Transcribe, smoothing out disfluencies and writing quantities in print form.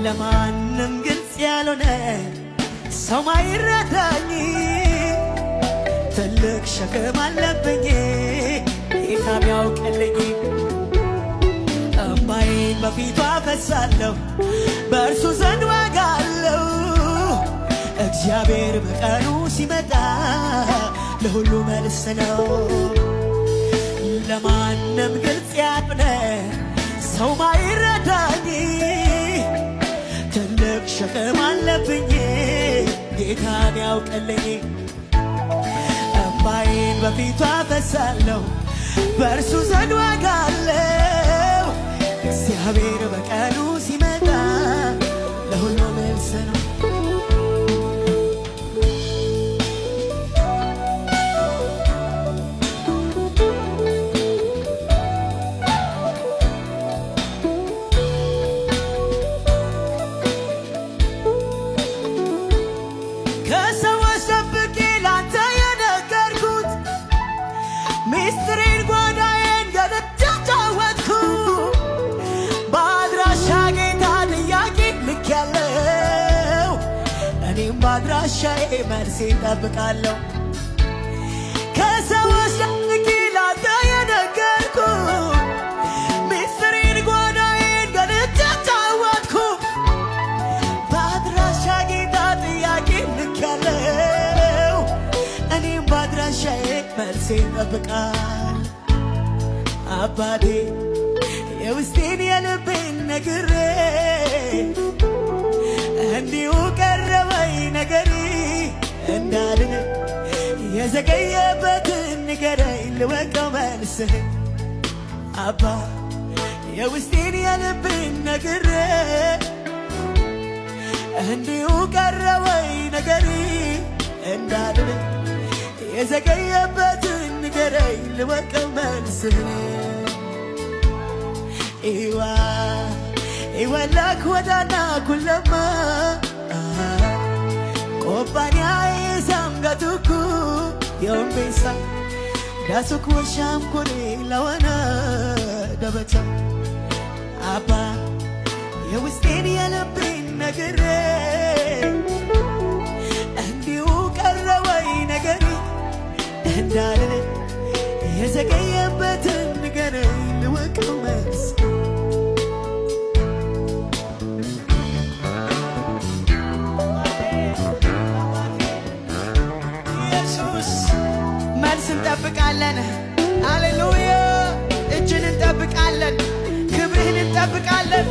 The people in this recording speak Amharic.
ለማንም ግልጽ ያልሆነ ሰው ማይረዳኝ ትልቅ ሸክም አለብኝ ጌታ ሚያውቅልኝ። እምባዬን በፊቱ አፈሳለሁ በእርሱ ዘንድ ዋጋ አለው። እግዚአብሔር በቀኑ ሲመጣ ለሁሉ መልስ ነው። ለማንም ግልጽ ያልሆነ ሰው ማይረዳኝ ትልቅ ሸክም አለብኝ ጌታ ሚያውቅልኝ። እምባዬን በፊቱ አፈሳለሁ በእርሱ ዘንድ ዋጋ አለው። እግዚአብሔር በቀኑ ሲመጣ ለሁሉ መልስ ነው። ከሰዎች ደብቄ ላንተ የነገርኩት ሚስጥሬን ጓዳዬን ገልጬ ጫወትኩ። በአድራሻ ጌታ ጥያቄ ልኬያለሁ እኔም በአድራሻዬ መልሴን እጠብቃለሁ። ከሰዎች ደብቄ ላንተ የነገርኩት ሚስጥሬን ጓዳዬን ገልጬ ጫወትኩ። በአድራሻ ጌታ ጥያቄ ልኬያለሁ እኔም በአድራሻዬ መልሴን እጠብቃለሁ። አባቴ የውስጤን የልቤን ነግሬ እንዲሁ ቀረበኝ ነገሪ እንዳልን የዘገየበትን ንገረኝ ልወቀው መልስህን። አባ የውስጤን የልቤን ነግሬ እንዲሁ ቀረበኝ ነገሪ እንዳልን የዘገየበትን ንገረኝ ልወቀው መልስህን። ኢወላክ ወዳና ኩለማ ቆባንያ ኢሳምጋቱኩ የኦምቤሳ ዳሱክ ወሻም ኮኔ ለወና ደበታ። አባ የውስጤን የልቤን ነግሬ እንዲሁ ቀረበኝ ነገሪ እንዳልን የዘገየበትን ንገረኝ ልወቀው መልስ። ኢየሱስ መልስ እንጠብቃለን። ሃሌሉያ እጅን እንጠብቃለን፣ ክብርህን እንጠብቃለን።